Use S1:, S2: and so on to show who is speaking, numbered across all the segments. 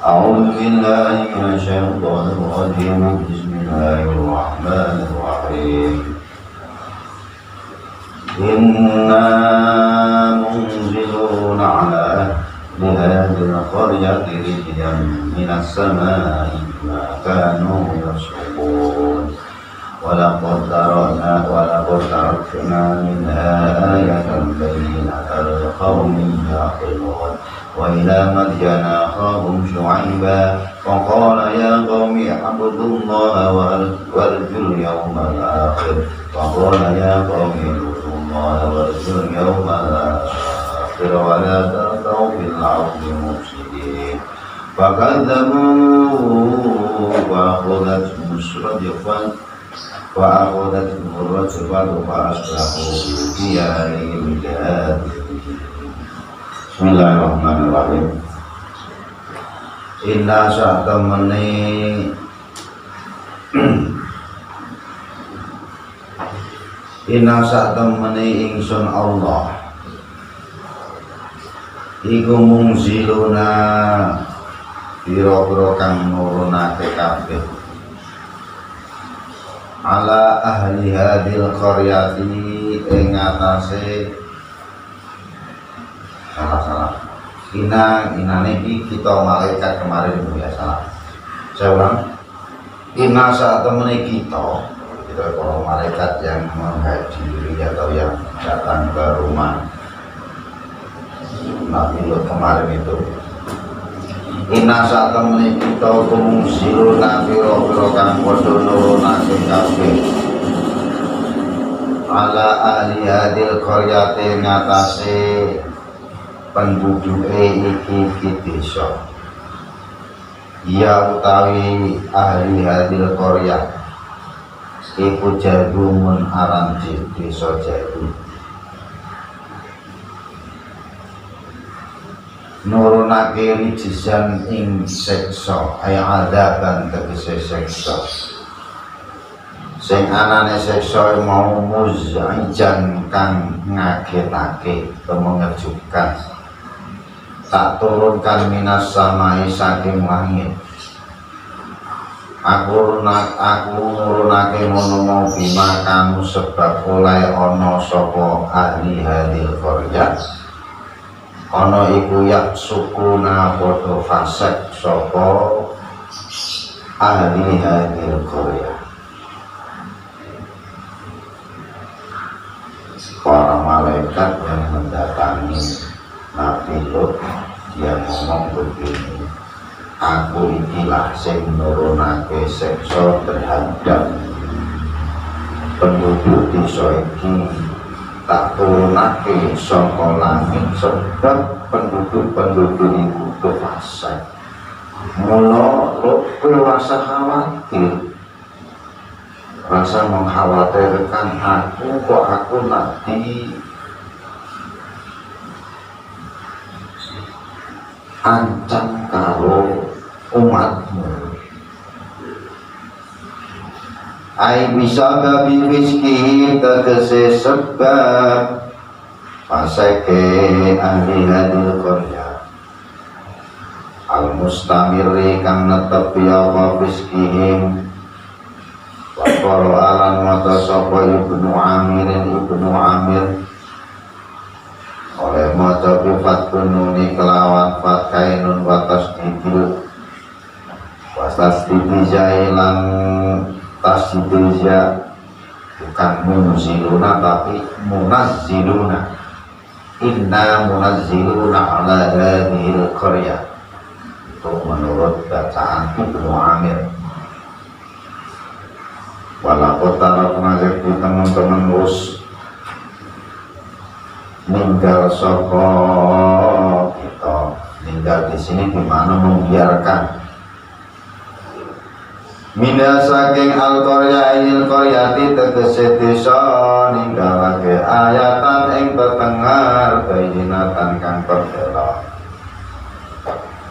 S1: أعوذ بالله من الشيطان الرجيم بسم الله الرحمن الرحيم إنا منزلون على أهل هذه القرية رجلا من السماء ما كانوا يصعقون ولقد تركنا منها آية بينة لقوم يعقلون وإلى مدين أخاهم شعيبا فقال يا قوم اعبدوا الله وارجوا اليوم الآخر وارجوا اليوم الآخر ولا تأتوا في الأرض مفسدين فكذبوا فأخذتهم الرجفة فأصبحوا في ديارهم جاثمين. Bismillahirrahmanirrahim. Inna sa'tamani ingsun Allah iku mungziluna pira-pira kang nurunake kabeh ala ahli hadil qaryati ing atase salah inane iki kita malaikat kemarin ya salah. Saya ulang. Inna saat temene kita para malaikat yang menghadiri atau yang datang ke rumah Nabi Lut kemarin itu. Inna saat temene kita kumsiluna pira-pira kang padha nurunake kabeh ala ahli hadil qaryati ngatasi penduduk iki desa ya utawi ahli hadil qaryah iku jadumun aran desa jadu nurunake rijzan ing seksa aya adaban tegese seksa sing anane seksa mau muzaijan kang ngagetake utawa mengejutkan tak turunkan minas samai saking langit aku nurunake ngono mau bima kamu sebab oleh ana sapa ahli hadil qaryah ana iku yak sukuna padha fasek sapa ahli hadil qaryah para malaikat yang mendatangi Nabi Lut dia ngomong begini, aku ikilah sing nurunake seksa terhadap penduduk desa iki tak turunake saka langit sebab penduduk iku kefasik. Mula kowe rasa khawatir, rasa mengkhawatirkan aku nanti ancam karo umatmu. Ai bisa babi rizki tegese sebab pasake ahli hadil qaryah al mustamiri kang netepi apa rizkihim wa qara alan mata sapa ibnu Amir oleh maca bifat kununi kelawan fat kainun watas dikil wastas dibijailan tas dibija bukan munziluna tapi munazziluna inna munazziluna ala hadhil qaryah. Itu menurut bacaan Ibnu Amir. Walaupun tarakna yakti teman-teman wis ninggal sapa kita, ninggal di sini dimana membiarkan mina saking al-qarya il qaryati tegese desa ninggalake ayatan ing tetengar bayinatan kang perdela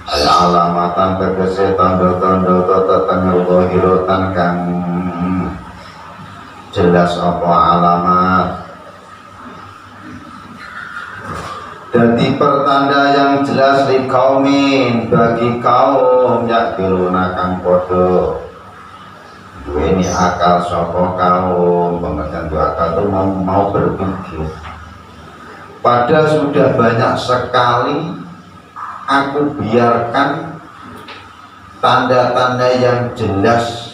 S1: alamatan tegese tanda-tanda tetengar zahirotan kang jelas apa alamat. Jadi pertanda yang jelas li kaumin bagi kaum yakiluna kang podo ini akal sapa kaum. Pengertian dua akal itu mau berpikir. Padahal sudah banyak sekali aku biarkan tanda-tanda yang jelas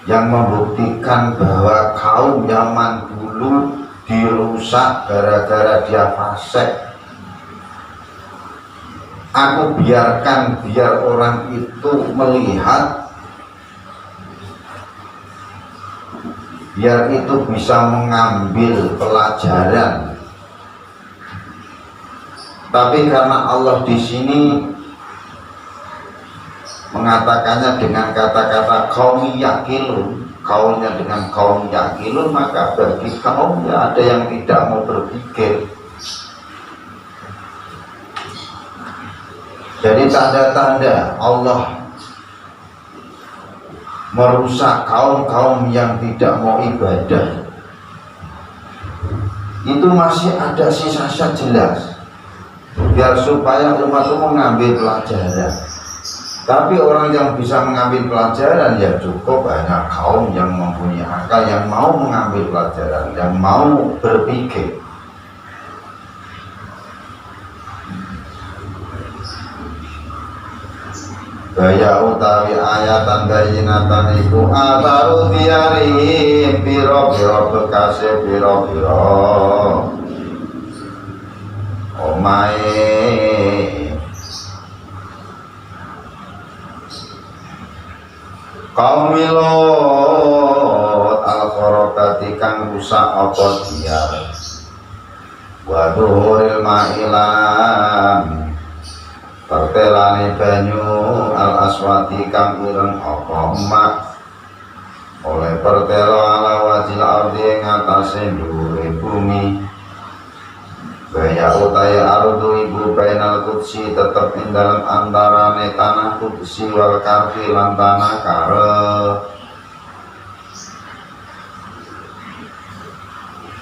S1: yang membuktikan bahwa kaum zaman dulu dirusak gara-gara dia fasik. Aku biarkan biar orang itu melihat, biar itu bisa mengambil pelajaran. Tapi karena Allah di sini mengatakannya dengan kata-kata kaum yakilun, kaumnya dengan kaum yakilun, maka bagi kaumnya ada yang tidak mau berpikir. Jadi tanda-tanda Allah merusak kaum-kaum yang tidak mau ibadah itu masih ada sisa-sisa jelas, biar supaya umat itu mengambil pelajaran. Tapi orang yang bisa mengambil pelajaran ya cukup hanya kaum yang mempunyai akal, yang mau mengambil pelajaran, yang mau berpikir. Gaya utawi ayatan bayinatan iku ataru diari piro-piro bekase piro-piro omae kaum Lot al-Qarabati kang rusak apa diyar wa dhuhuril ma'ilam pertelane banyu al-aswati kang ireng apa emak oleh pertelo ala wajil ardi ing atase dhuwure bumi. Gaya utaya ardu ibu bainal kudsi tetep ing dalam antarane tanah kudsi wal karfi lan tanah kare.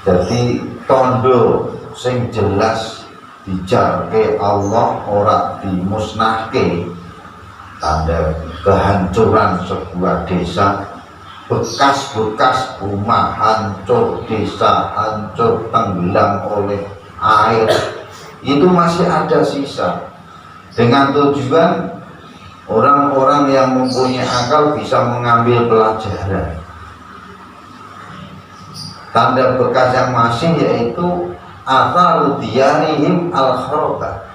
S1: Jadi tondo sing jelas dijarke Allah ora dimusnahke. Tanda kehancuran sebuah desa, bekas-bekas rumah hancur, desa hancur, tenggelam oleh air, itu masih ada sisa. Dengan tujuan orang-orang yang mempunyai akal bisa mengambil pelajaran. Tanda bekas yang masih yaitu atharu diyarihim al-kharabah,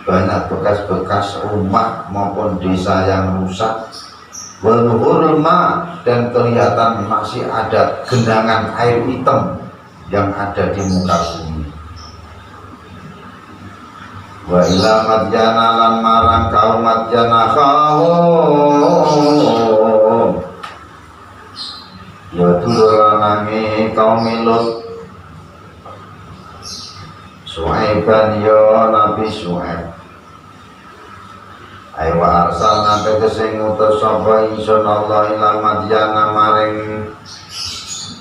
S1: banyak bekas-bekas rumah maupun desa yang rusak. Waluhurul ma, dan kelihatan masih ada genangan air hitam yang ada di muka bumi. Wa ila madyana lan marang kaum madyana kaum ya tulanangi kaum Lut Su'aiban ya Nabi Su'aib aywa arsalna tegese ngutus sapa ingsun Allah ila madyana maring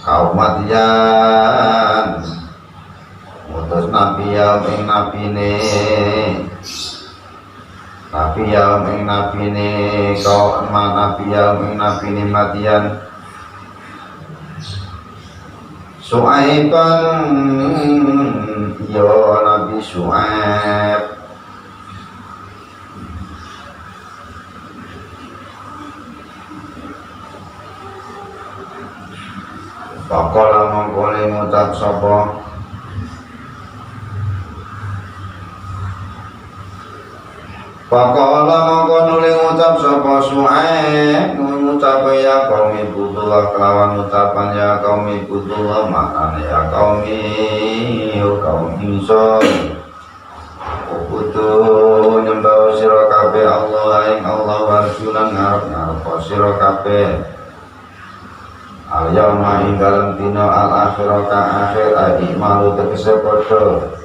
S1: kaum Madyan ngutus nabi yaum ing nabine kaum nabi yaum ing nabine Madyan Su'aiban ya Nabi Su'aib Pakola mengkoli ngucap sapa Faqala mongko nuli ngucap sapa Syuaib ngucap ya qaumi budullah kelawan ucapan ya qaumi budullah maknane ya qaumi ingsun ubudu nyembah sira kabeh Allah ing Allah warjulan ngarep-ngarep sira kabeh al-yauma ing dalem dina al-akhirah ka akhir adi malu tegese padha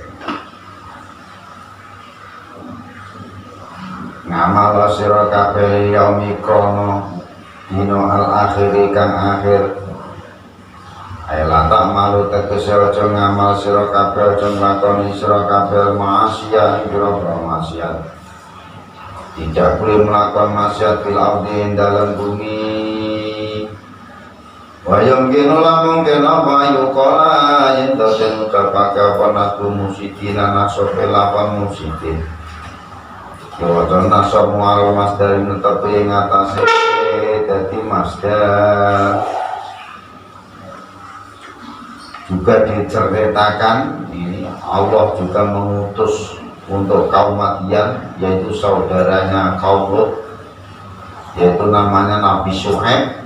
S1: ngamal sira kabeh yaumi krono dina al-akhiri kang akhir aila tak malu tegese aja ngamal sira kabeh aja nglakoni sira kabeh maksiat pira-pira maksiat tidak boleh melakukan maksiat fil ardi dalam bumi wa yumkinu lamun kena wa yuqala yen den ucapake apa nasu musidina nasope lapan musidin wajan nasab mual masdar netepi ing atase dadi masdar juga diceritakan ini Allah juga mengutus untuk kaum Madian yaitu saudaranya kaum Lut yaitu namanya Nabi Syuaib.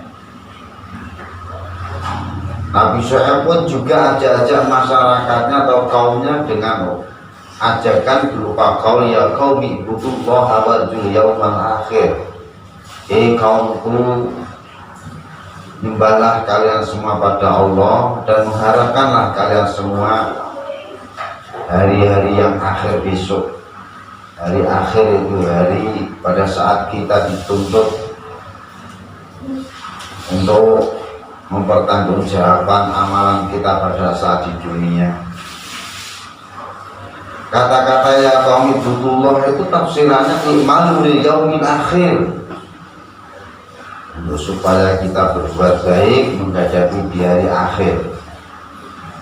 S1: Nabi Syuaib pun juga ajak-ajak masyarakatnya atau kaumnya dengan ajakan berupa qaul ya qaumi ibudullaha wajul yaumal akhir. Kaumku, nyembahlah kalian semua pada Allah dan mengharapkanlah kalian semua hari-hari yang akhir besok. Hari akhir itu hari pada saat kita dituntut untuk mempertanggungjawabkan amalan kita pada saat di dunia. Kata-kata ya qaumi budullah itu tafsirannya iman lil yaumil akhir, untuk supaya kita berbuat baik menghadapi di hari akhir.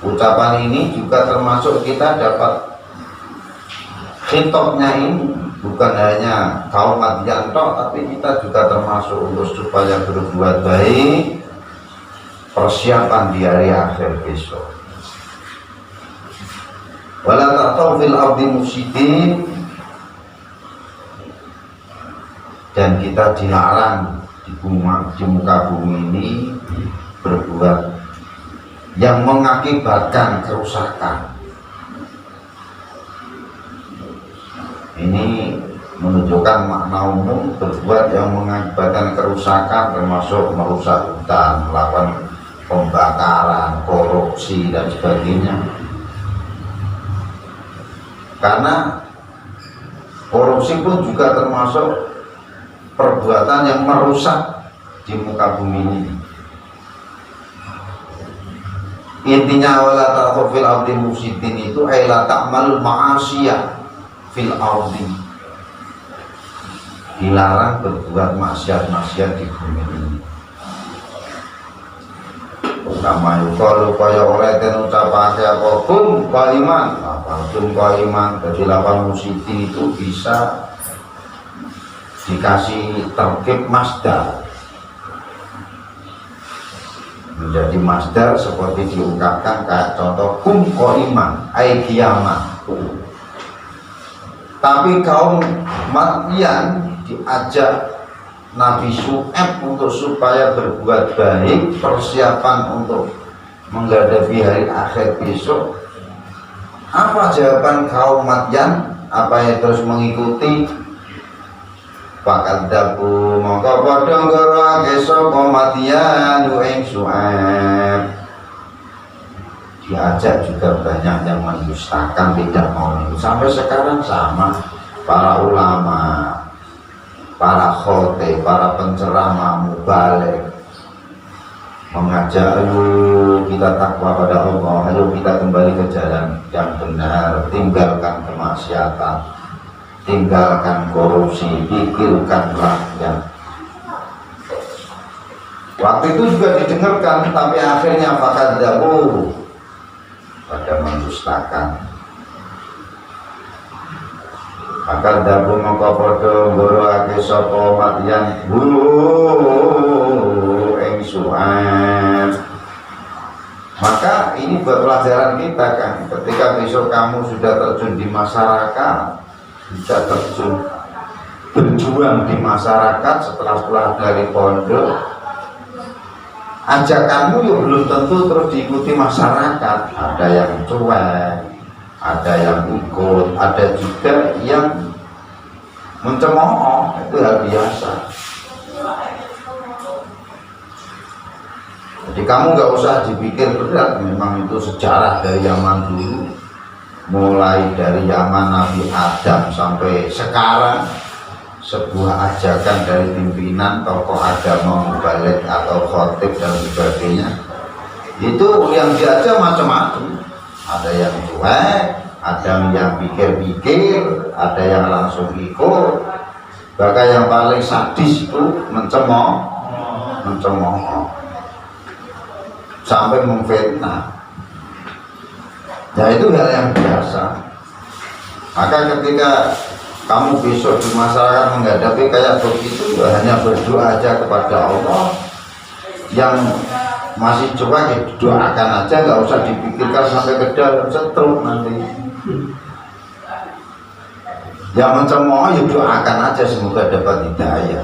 S1: Ucapan ini juga termasuk kita dapat khitabnya ini bukan hanya kaum Madian tapi kita juga termasuk untuk supaya berbuat baik persiapan di hari akhir besok. Wala ta'tau fil ardi mufsidin, dan kita dilarang di muka bumi ini berbuat yang mengakibatkan kerusakan. Ini menunjukkan makna umum berbuat yang mengakibatkan kerusakan, termasuk merusak hutan, melakukan pembakaran, korupsi dan sebagainya. Karena korupsi pun juga termasuk perbuatan yang merusak di muka bumi ini. Intinya wala ta'thu fil ardi mufsidin itu la ta'malul ma'asiyah fil ardi, dilarang berbuat maksiat-maksiat di bumi ini. Sama yukalu kaya oleh dan ucapake apa kum kaliman, apa kum kaliman. Jadi lapan musiti itu bisa dikasih terkib masdar menjadi masdar seperti diungkapkan kayak contoh kum kaliman ay kiamat. Tapi kaum Madian diajak Nabi Syuaib untuk supaya berbuat baik, persiapan untuk menghadapi hari akhir besok. Apa jawaban kaum Madian? Apa yang terus mengikuti? Fakadzabu mongko padha nggorake sapa Madian ing Syuaib. Diajak juga banyak yang mendustakan, tidak mau. Sampai sekarang sama para ulama, para khotib, para penceramah, mubalik mengajak, ayo kita takwa pada Allah, ayo kita kembali ke jalan yang benar, tinggalkan kemaksiatan, tinggalkan korupsi, pikirkan rakyat. Waktu itu juga didengarkan, tapi akhirnya fakadzabu, pada mendustakan. Akan dabu mongko padha nggoroake sapa Madian ing Syuaib. Maka ini buat pelajaran kita kan, ketika besok kamu sudah terjun di masyarakat, bisa terjun berjuang di masyarakat setelah pulang dari pondok, ajakanmu ya belum tentu terus diikuti masyarakat. Ada yang cuek, ada yang ikut, ada juga yang mencemooh. Itu hal biasa. Jadi kamu nggak usah dipikir berat, memang itu sejarah dari zaman dulu, mulai dari zaman Nabi Adam sampai sekarang. Sebuah ajakan dari pimpinan tokoh agama, mubalik atau khotib dan sebagainya, itu yang diajak macam-macam. Ada yang cuek, ada yang pikir-pikir, ada yang langsung ikut, bahkan yang paling sadis itu mencemooh sampai memfitnah. Ya itu hal yang biasa. Maka ketika kamu besok di masyarakat menghadapi kayak begitu, ya hanya berdoa aja kepada Allah. Yang masih coba ya doakan aja, nggak usah dipikirkan sampai ke dalam, setruk nanti. Yang mencemooh ya doakan aja semoga dapat hidayah.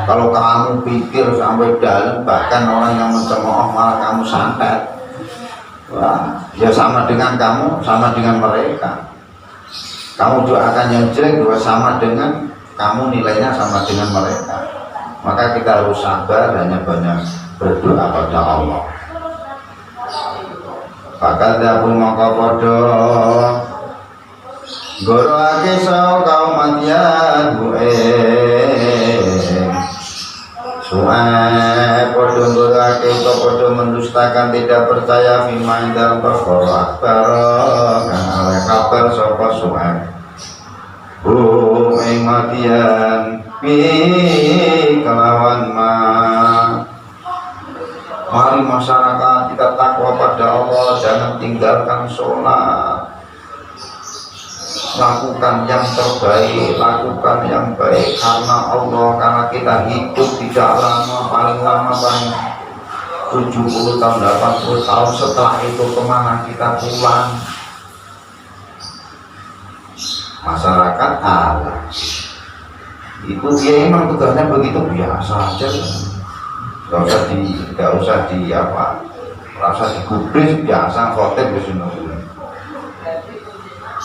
S1: Kalau kamu pikir sampai dalam, bahkan orang yang mencemooh malah kamu santet, wah, ya sama dengan kamu, sama dengan mereka. Kamu doakan yang jelek juga sama dengan kamu, nilainya sama dengan mereka. Maka kita harus sabar, hanya banyak berdoa pada Allah. Fakadzabu maka padha goroake saw kaum matian Su'aib padha goroake utawa padha mendustakan, tidak percaya firman dalam perkara akbar kang oleh kabar sapa Su'aib ing matian bi kelawan ma. Mari masyarakat kita takwa pada Allah, jangan tinggalkan sholat, lakukan yang terbaik, lakukan yang baik karena Allah, karena kita hidup tidak lama, paling lama paling 70 tahun, 80 tahun. Setelah itu kemana kita pulang? Masyarakat Allah itu dia memang tugasnya begitu, biasa aja, nggak usah digubris, biasa khotib di sini.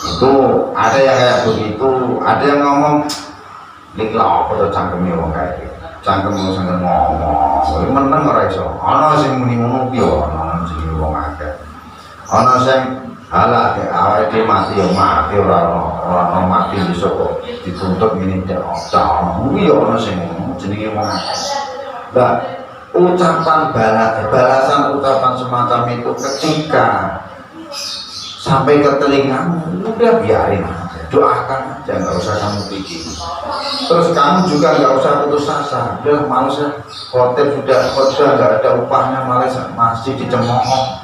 S1: Itu ada yang kayak begitu, ada yang ngomong niklah apa tuh cangkemnya wong kayak gitu, cangkem ngomong meneng ora iso, ana sing muni ngono piye, ana sing wong akeh, ana sing halah awake dhewe mati ya mati, ora mati iso kok dituntut ngene nek ora kuwi ya ana sing jenenge wong akeh. Lah ucapan balasan ucapan semacam itu ketika sampai ke telingamu, udah biarin aja, doakan aja, nggak usah kamu pikir. Terus kamu juga nggak usah putus asa, udah males ya, hotel sudah nggak ada upahnya, malah masih dicemooh,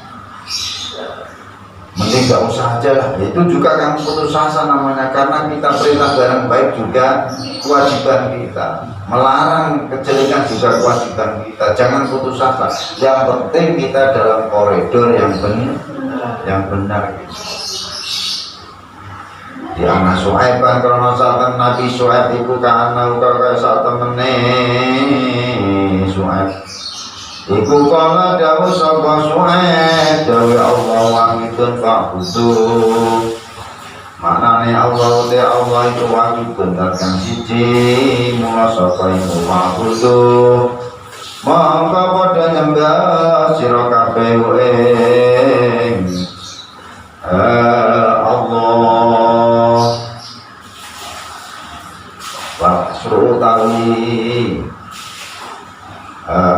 S1: mending nggak usah aja lah. Itu juga kamu putus asa namanya, karena kita perintah barang baik juga kewajiban kita, melarang kejelekan juga kewajiban kita. Jangan putus asa, yang penting kita dalam koridor yang benar. Di anak Su'aib kan karena saat Nabi Su'aib iku kana uga saat temene Su'aib iku kana dawuh sapa Su'aib dawuh Allah wangitun fa'budu. Maknane Allah te Allah itu wangitun kang siji, mula sapa iku fa'budu mongko padha nyembah sira kabeh Allah. Suruh tawi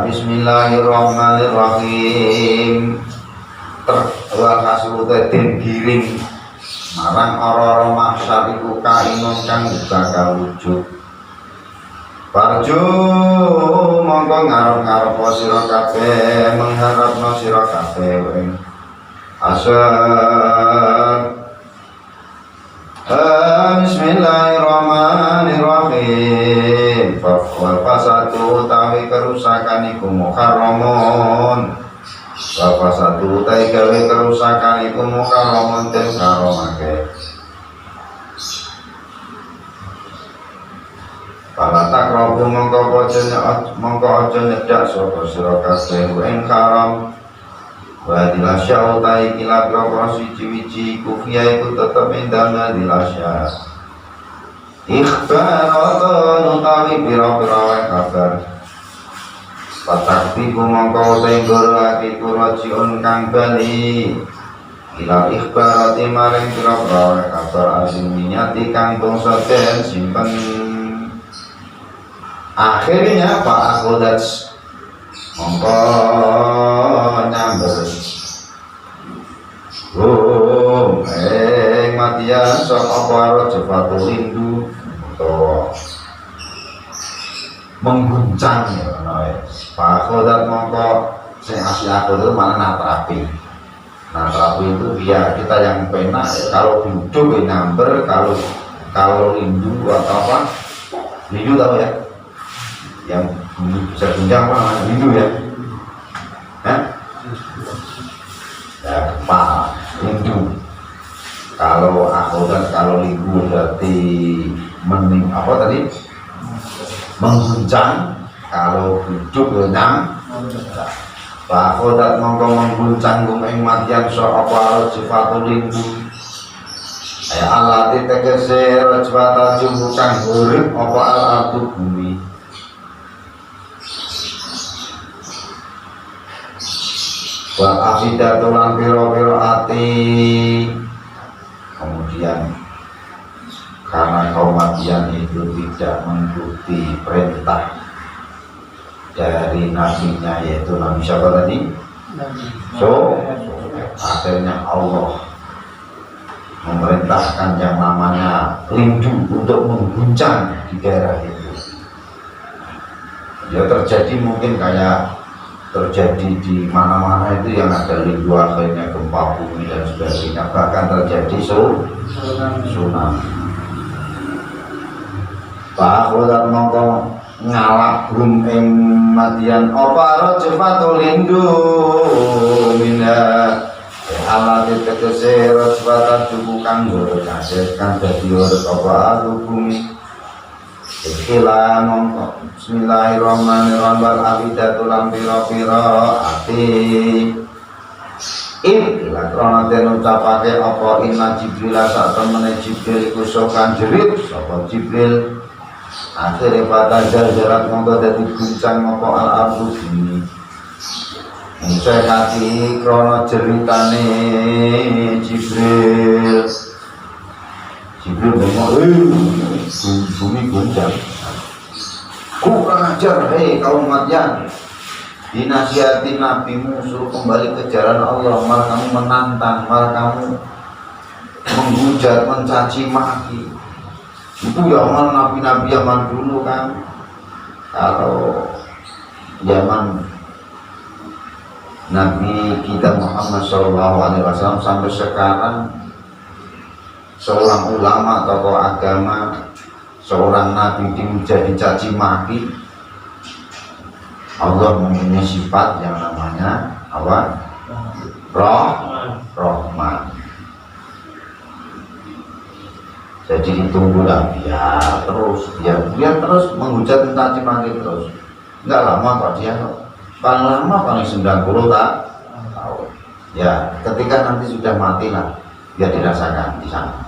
S1: Bismillahirrahmanirrahim. Terwakasuh den giring marang ora-ora mahsyar iku kainun kang bakal wujud. Parju mongko ngarep-ngarep sira kabeh, mengharapno sira kabeh asal. Bismillahirrahmanirrahim. Wal fasadu tawi kerusakan iku muharramun. Wal fasadu tawi gawe kerusakan iku muharramun den haramake. takrobu mongko aja nyedak sapa sira kabeh ing haram. Wa dilasya utai kila pira suci-wici kufia iku tetep ing dalem dilasya. Ikhbaratun utawi pira-pira kabar. Patakti ku mongko tenggol lagi kurojiun kang bali. Ila ikhbarati maring pira-pira kabar asin minyati kang bangsa den simpen. Akhirnya Pak Akhodats mongko nyamber matian sok apa raja Fatu Lindu atau mengguncang ya Pak Akhodat mongko sing asli Akhodat mana natrapi. Natrapi itu biar kita yang penak ya. Kalau duduk nyamber, kalau Lindu atau apa Lindu tahu ya, yang bisa guncang apa namanya Lindu ya, ya kepala Lindu. Kalau Akhodat, kalau Lindu berarti apa tadi mengguncang, kalau duduk nyam. Pak Akhodat mongko mengguncang ing matian so apa Fatu Lindu. Ya Allah tegese rajwata jumbu kang urip apa al-ardu bumi. Wa afidatu lan pira-pira ati. Kemudian karena kaum Madian itu tidak mengikuti perintah dari nabinya, yaitu Nabi siapa tadi? So akhirnya Allah memerintahkan yang namanya Lindu untuk mengguncang di daerah itu. Ya terjadi mungkin kayak terjadi di mana-mana itu yang ada Lindu, akhirnya gempa bumi dan sebagainya, bahkan terjadi tsunami. Pak Akhodat mongko ngalap rum ing matian apa raja Fatu Lindu mina Allah ditegese raja tubuh kang ngurus kang dadi urip apa bumi. Ikhla mongko bismillahirrahmanirrahim wal abidatul pira-pira ati ila krana den ucapake apa inna Jibril sak temene Jibril iku sokan jerit sapa Jibril. Akhirnya pada jarak mongko dadi guncang apa al-ardu bumi. Saya kati krono ceritane Jibril. Jibril ngomong, bumi guncang. Kurang ajar, hei kaum Madian. Dinasihati Nabi musuh kembali ke jalan Allah, malah kamu menantang, malah kamu menghujat, mencaci maki. Itu zaman nabi-nabi zaman dulu kan. Kalau zaman Nabi kita Muhammad SAW sampai sekarang, seorang ulama, tokoh agama, seorang nabi menjadi caci maki, Allah mempunyai sifat yang namanya apa? Rahman. Jadi ditunggulah biar terus menghujat mencaci maki terus. Enggak lama kok dia, paling lama paling 90 tahun. Ya, ketika nanti sudah mati lah, biar dirasakan di sana.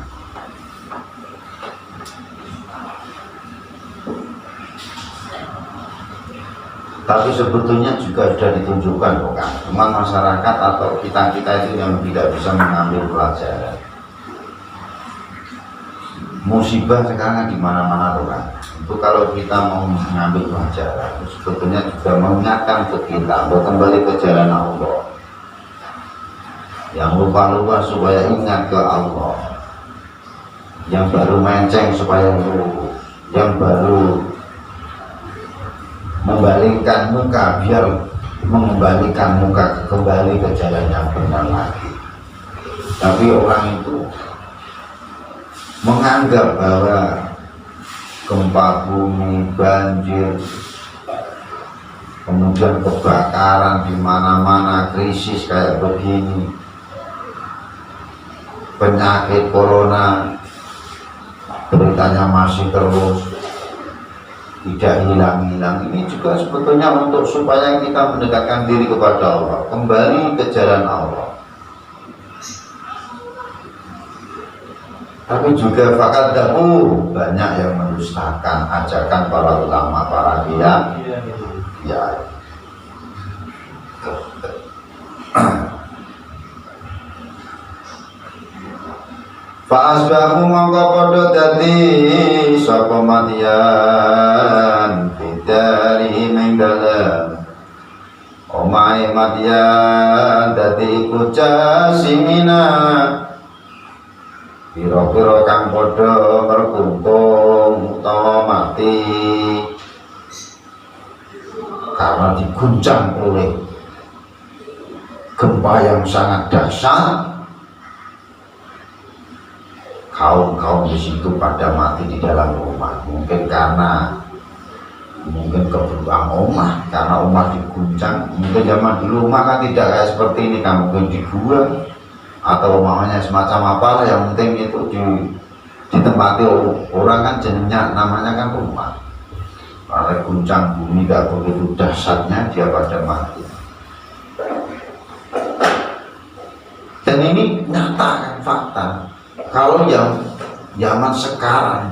S1: Tapi sebetulnya juga sudah ditunjukkan kok kan. Cuma masyarakat atau kita itu yang tidak bisa mengambil pelajaran. Musibah sekarang di mana-mana tuh kan. Itu kalau kita mau mengambil pelajaran, itu sebetulnya juga mengingatkan ke kita untuk kembali ke jalan Allah. Yang lupa-lupa supaya ingat ke Allah. Yang baru menceng supaya lurus. Yang baru membalikkan muka biar mengembalikan muka kembali ke jalan yang benar lagi. Tapi orang itu menganggap bahwa gempa bumi, banjir, kemudian kebakaran di mana-mana, krisis kayak begini, penyakit corona, beritanya masih terus, tidak hilang-hilang. Ini juga sebetulnya untuk supaya kita mendekatkan diri kepada Allah, kembali ke jalan Allah. Tapi juga fakat dahulu banyak yang mendustakan ajakan para ulama, para kiai. Ya. Fa'asbahu mongko padha dadi sapa Madyan bidari ing dalem omahe Madyan dadi iku jasimina pira-pira kang padha merkungkung utawa mati karena diguncang oleh gempa yang sangat dahsyat. Kaum-kaum di situ pada mati di dalam rumah, mungkin kebutuhan rumah, karena rumah diguncang. Mungkin zaman dulu rumah kan tidak kayak seperti ini, kan mungkin di gua atau rumahnya semacam apa, yang penting itu ditempati orang kan jenisnya namanya kan rumah. Karena guncang bumi gak begitu dahsyatnya dia pada mati. Dan ini nyata kan, fakta. Kalau yang zaman sekarang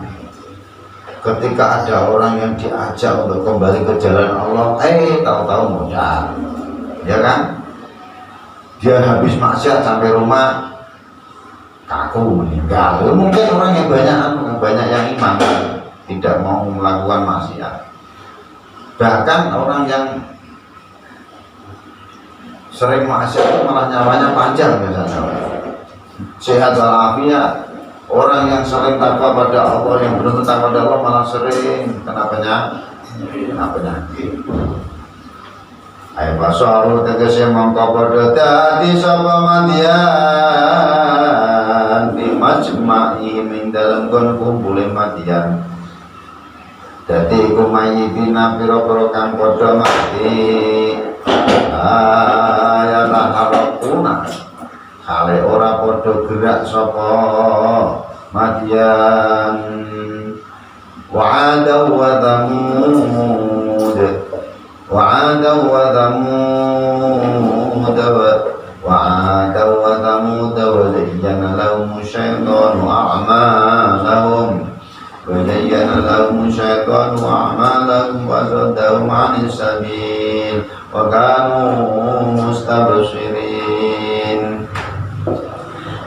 S1: ketika ada orang yang diajak untuk kembali ke jalan Allah, tahu-tahu modal, ya kan? Dia habis maksiat sampai rumah kaku meninggal. Mungkin orang yang banyak yang iman tidak mau melakukan maksiat. Bahkan orang yang sering maksiat itu malah nyawanya panjang biasanya. Sehat walafiat. Orang yang sering takwa pada Allah, yang beruntun pada Allah malah sering kena penyakit. Ayo basaru tegese mongko padha dadi sapa Madyan di majma'i min dalem kon kumpule Madyan. Dadi iku mayyitina pira-pira kang padha mati. Ya taharquna kale ora padha gerak sapa Madyan. Wa'ada wa thamud wa'ada wa thamud wa'ada wa thamud wa zayyana lahum syaitanu a'malahum wa saddahum 'anis sabil wa kanu mustabshirin.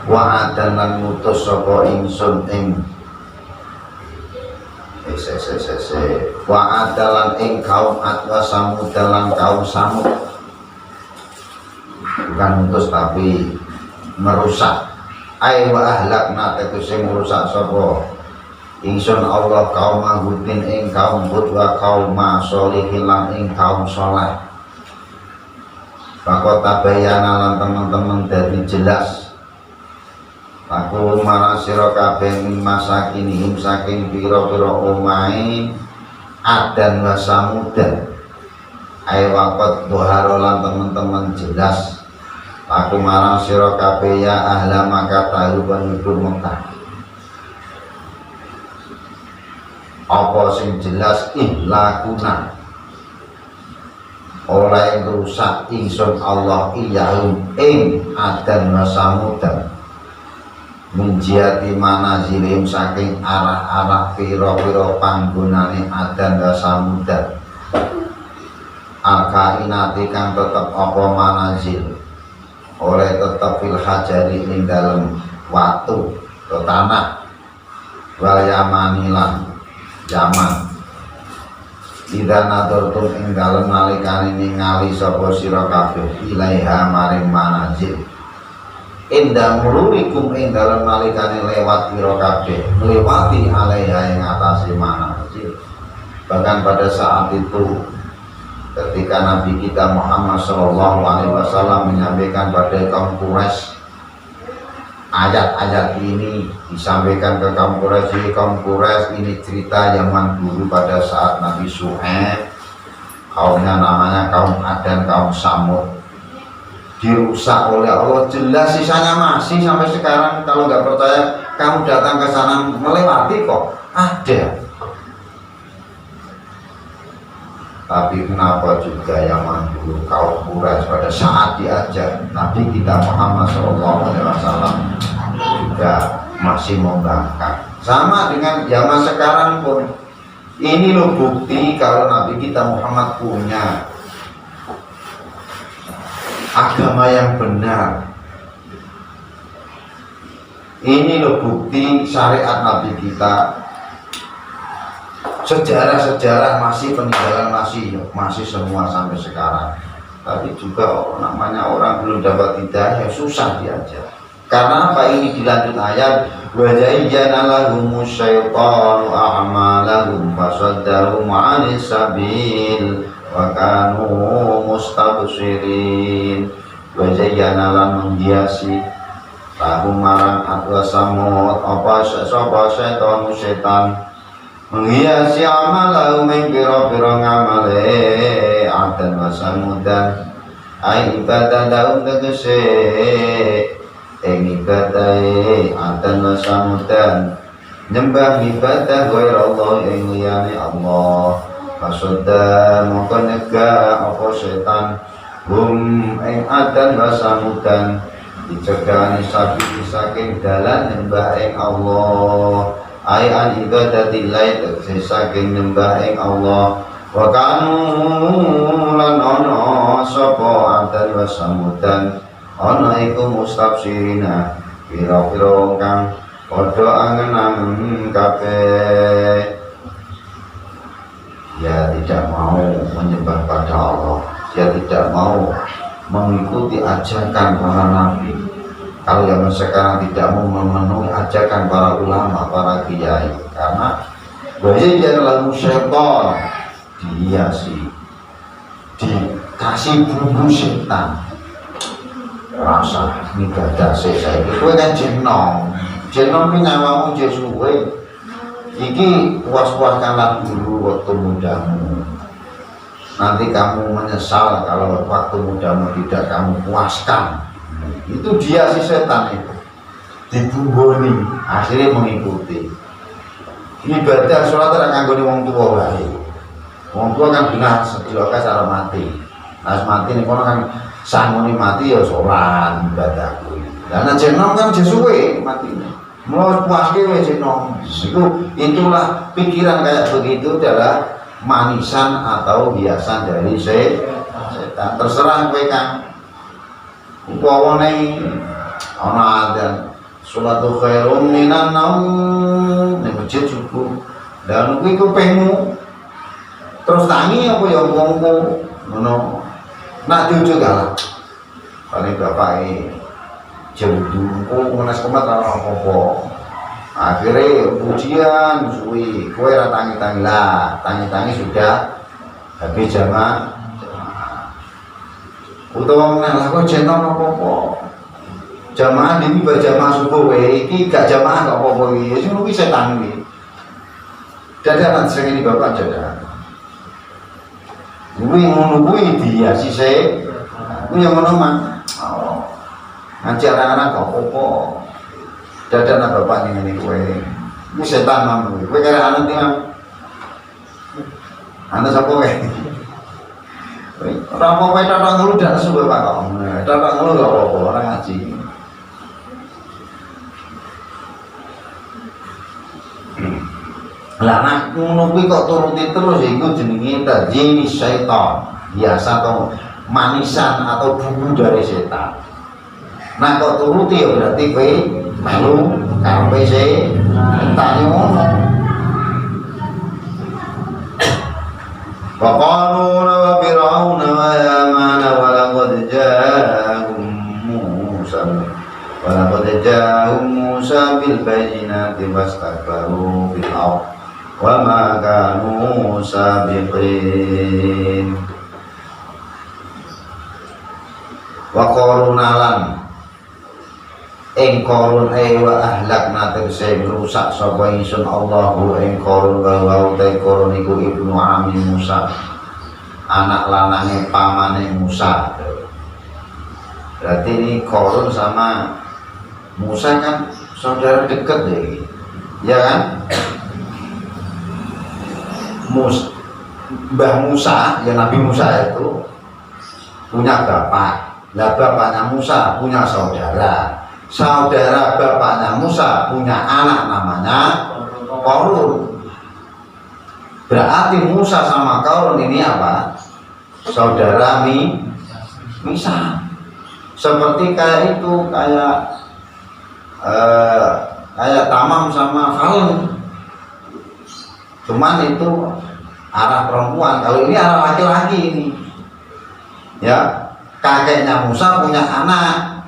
S1: Wa'adan lan ngutus sapa ingsun ing wa'adalan ing kaum Ad wa Samud lan kaum Samud, bukan ngutus tapi merusak. Ai wa ahlakna tegese merusak sapa ingsun Allah kaum Hudin ing kaum Hud wa kaum Sholihin lan ing kaum Sholeh. Maka tabayana lan teman-teman dadi jelas aku marang sira kabeh masakinihim saking pira-pira omahe Adan wa Samudan. Ai waqat dhuhara lan teman-teman jelas aku marang sira kabeh ya ahla Makkah tahu penduduk Mekah. Apa sing jelas ihlakuna oleh rusak ingsun Allah iyahum ing Adan wa Samudan menjati manazilim saking arah-arah pira-pira panggonane Adan wa Samudan. Al-kainati kang tetep apa manazil oleh tetep fil hajari ing dalem watu atau tanah wal yamanilan Yaman. Ida nadortum ing dalem nalikane ningali sapa sira kabeh ilaiha maring manazil. Indah mulurikum ing dalem nalikane lewat sira kabeh melewati alaiha ing atase manazil. Bahkan pada saat itu ketika Nabi kita Muhammad SAW menyampaikan pada kaum Quraisy ayat-ayat ini, disampaikan ke kaum Quraisy. Kaum Quraisy ini cerita zaman dulu pada saat Nabi Syuaib, kaumnya namanya kaum Ad dan kaum Samud, dirusak oleh Allah. Jelas sisanya masih sampai sekarang. Kalau nggak percaya kamu datang ke sana melewati kok ada. Tapi kenapa juga yang dulu kaum Quraisy pada saat diajak Nabi kita Muhammad SAW juga masih membangkang. Sama dengan zaman sekarang pun. Ini loh bukti kalau Nabi kita Muhammad punya agama yang benar. Ini loh bukti syariat Nabi kita. Sejarah-sejarah masih peninggalan masih semua sampai sekarang. Tapi juga namanya orang belum dapat hidayah susah diajar. Karena apa? Ini dilanjut ayat wa zayyana lahumus syaitanu a'malahum fasaddahum 'anis sabil wa kanu mustabshirin. Wa zayyana lan menghiasi lahum marang atwa samud apa setan menghiasi amalahu ing pira-pira ngamale adan wa samudan ai ibadah daun tegese ing ibadahe adan wa samudan nyembah ibadah ghaira Allah ing liyane Allah fasodda moko nyegah apa setan ing adan wa samudan dicegah saking dalan nyembah ing Allah ai an ibadatillah tegese saking nyembah ing Allah wa kanu lan ana sapa adan wa samudan ana iku mustabsirina pira-pira wong kang padha angen-angen kabeh ya tidak mau menyembah pada Allah, dia tidak mau mengikuti ajakan para nabi. Kalau zaman sekarang tidak mau memenuhi ajakan para ulama, para kiai, karena wajah lalu syaitan dihiasi, dikasih bumbu setan. Rasa ibadah saya itu kan jenong ini nyawamu jesuwe. Iki puas-puaskanlah dulu waktu mudamu. Nanti kamu menyesal kalau waktu mudamu tidak kamu puaskan. Itu dia si setan itu dibumboni akhirnya mengikuti ibadah sholat tidak nganggoni wong tua wae. Wong tua kan benar sediloknya cara mati. Nah mati nih kono kan sangoni mati ya sholat ibadahku. Karena jenong kan jesuwe mati. Mau puasnya we jenong. Itulah pikiran kayak begitu adalah manisan atau hiasan dari setan. Terserah kowe kan. Upawane ana adzan salatu khairum minan naum nek masjid subuh dan kuwi kepengmu terus tangi apa ya wongku ngono nak cucu kalah paling bapake jemdu menes komat ora apa-apa akhirnya ujian suwi kowe ora tangi-tangi lah tangi-tangi sudah habis jamaah utawa meneh kok jeneng apa-apa. Jamaah iki berjamaah subuh wae iki gak jamaah gak apa-apa iki. Wis ngono kuwi setan iki. Dadakan sing ini Bapak dadakan. Kuwi ngono kuwi dihiasi se. Kuwi yang ngono mah. Oh. Ngaji anak-anak gak apa-apa. Dadakan Bapak ngene kowe. Iki setan mah kuwi. Kowe kare anak iki mah. Anda sapa kowe? Orang apa yang datang dulu dan sebuah pak kamu, datang dulu gak apa-apa orang ngaji. Lah nak nunggu kok turuti terus itu jenenge tadi syaitan biasa atau manisan atau bumbu dari setan. Nah kok turuti ya berarti kowe melu karepe setan ngono. وقارون وفرعون وهامان ولقد جاءهم موسى بالبينات واستكبروا في الأرض وما كانوا سابقين. وقارون lan ing Qarun wa ahlakna tegese rusak sapa ingsun Allahu ing Qarun wa utai Qarun iku ibnu Ami Musa anak lanange pamane Musa. Berarti ini Qarun sama Musa kan saudara dekat deh, ya kan? Mbah Musa, ya Nabi Musa itu punya bapak. Nah bapaknya Musa punya saudara. Saudara bapaknya Musa punya anak namanya Korun. Berarti Musa sama Korun ini apa? Saudara Misa. Seperti kayak itu, kayak Tamam sama Falen. Cuman itu arah perempuan, kalau ini arah laki-laki ini. Ya, kakeknya Musa punya anak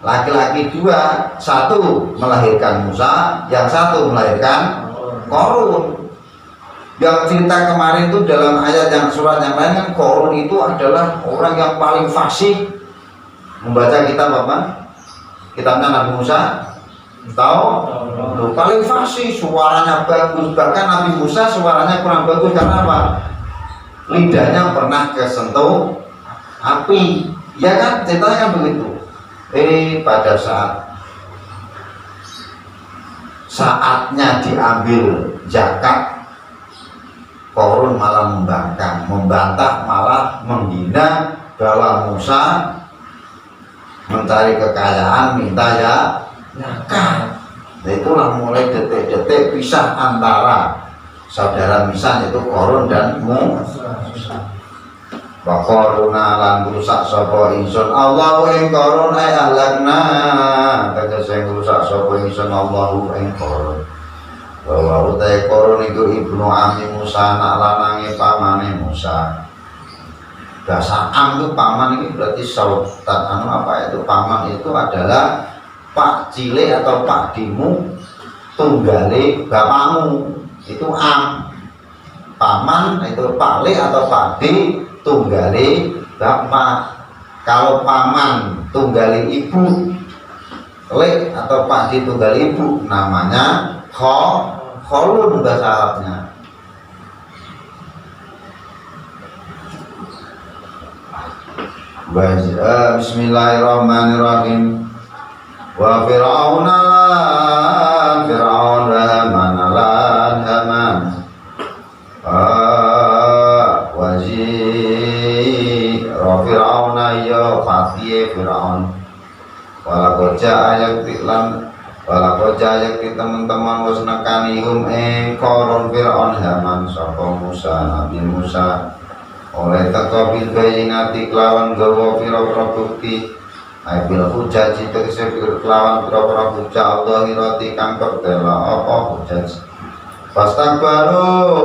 S1: laki-laki dua, satu melahirkan Musa, yang satu melahirkan Korun. Yang cerita kemarin itu dalam ayat yang surat yang lain kan, Korun itu adalah orang yang paling fasih membaca kitab apa? Kitabnya Nabi Musa. Tahu? Paling fasih, suaranya bagus. Bahkan Nabi Musa suaranya kurang bagus karena apa? Lidahnya pernah kesentuh api. Ya kan? Ceritanya kan begitu. Pada saatnya diambil zakat, Korun malah membantah, malah menghina bahwa Musa mencari kekayaan, minta zakat. Nah, itulah mulai detik-detik pisah antara saudara Misa yaitu Korun dan Musa. Wa Koruna lan rusak sapa ingsun Allahu ing Korun ay ahlakna, tegese rusak sapa ingsun Allahu ing Korun. Wa utai Korun iku ibnu ami Musa, anak lanange pamane Musa. Bahasa am itu paman ini berarti saudara, apa itu paman itu adalah pak cilik atau pak dimu tunggale bapakmu, itu am. Paman itu pak le atau pak di tunggale bapak. Kalau paman tunggale ibu, le atau pak di tunggale ibu, namanya kholun bahasa Arabnya. Bismillahirrahmanirrahim. Wa fir'auna lan fir'aun wa haman lan haman fir'auna ya fatih fir'aun wala koja ayak teman-teman wis nekani hum ing Korun fir'aun haman sapa Musa Nabi Musa oleh teko bil bayinati kelawan gawa pira-pira bukti bil hujjah tegese kelawan pira-pira hujjah Allah hirati kang pertela apa hujjah. Pastak baru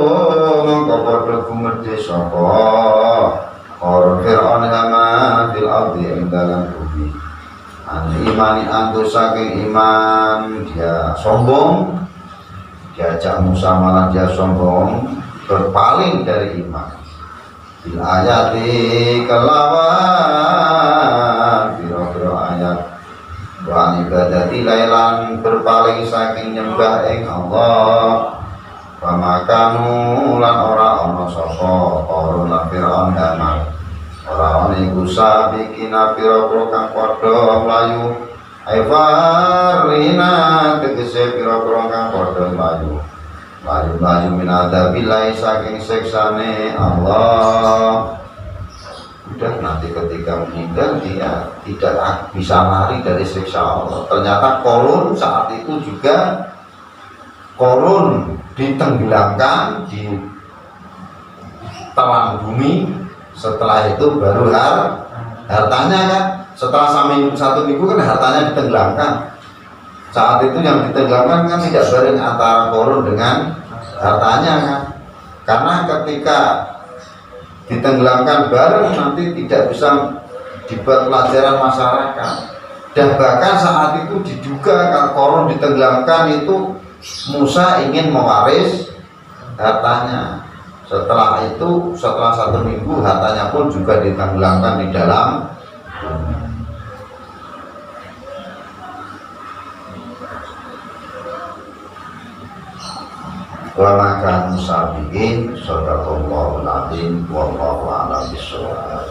S1: mongko padha gumedhe sapa Korun fir'aun hama fil ardi ing dalam bumi. An imani antu saking iman dia sombong, diajak Musa malah dia sombong, berpaling dari iman. Bil ayati kelawan biro-biro ayat wa ibadati lailan berpaling saking nyembah ing Allah. Pamakanu lan ora ana sapa Korun lan Fir'aun Haman ora ana iku sabikina pira-pira kang padha mlayu aifarina tegese pira-pira kang padha mlayu minadabillahi saking siksane Allah. Udah nanti ketika meninggal dia tidak bisa lari dari siksa Allah. Ternyata Korun saat itu juga Korun ditenggelamkan di telan bumi. Setelah itu baru hartanya kan, setelah satu minggu kan hartanya ditenggelamkan. Saat itu yang ditenggelamkan kan tidak bareng antara Korun dengan hartanya kan, karena ketika ditenggelamkan bareng nanti tidak bisa dibuat pelajaran masyarakat. Dan bahkan saat itu diduga kalau Korun ditenggelamkan itu Musa ingin mewaris hartanya. Setelah itu, setelah 1 minggu hartanya pun juga ditenggelamkan di dalam wa maka musabiqin sadaqallahul azim wallahu a'lam bishawab.